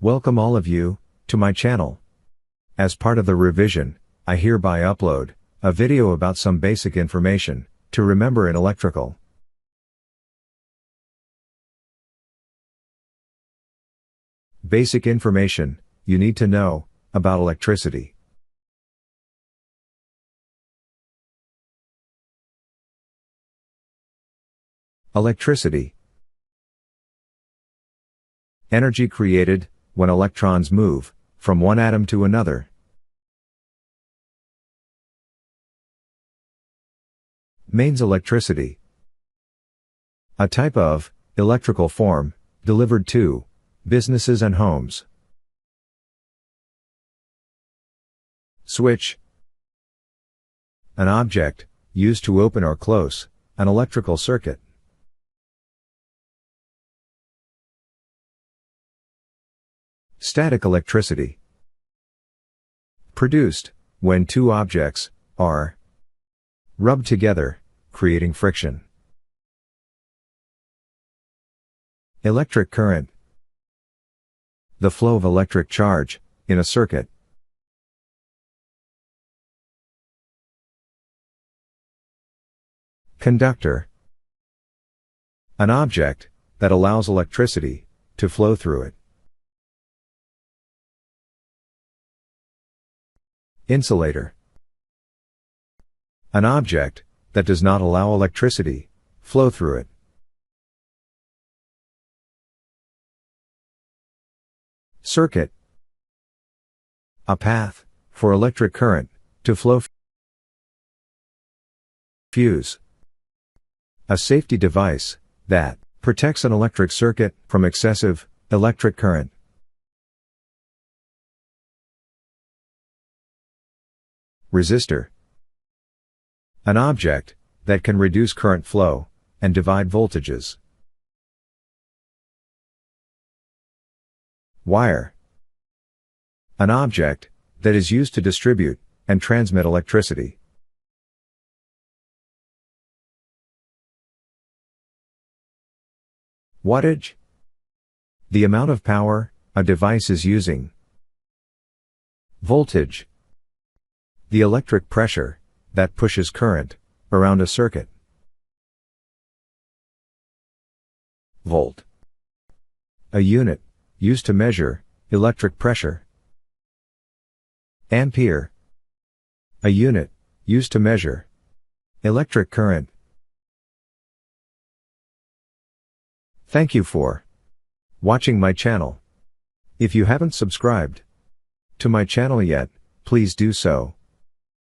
Welcome all of you, to my channel. As part of the revision, I hereby upload a video about some basic information to remember in electrical. Basic information you need to know about electricity. Electricity. Energy created when electrons move from one atom to another. Mains electricity. A type of electrical form delivered to businesses and homes. Switch. An object used to open or close an electrical circuit. Static electricity. Produced when two objects are rubbed together, creating friction. Electric current. The flow of electric charge in a circuit. Conductor. An object that allows electricity to flow through it. Insulator. An object that does not allow electricity flow through it. Circuit. A path for electric current to flow. Fuse. A safety device that protects an electric circuit from excessive electric current. Resistor. An object that can reduce current flow and divide voltages. Wire. An object that is used to distribute and transmit electricity. Wattage. The amount of power a device is using. Voltage. The electric pressure that pushes current around a circuit. Volt. A unit used to measure electric pressure. Ampere. A unit used to measure electric current. Thank you for watching my channel. If you haven't subscribed to my channel yet, please do so.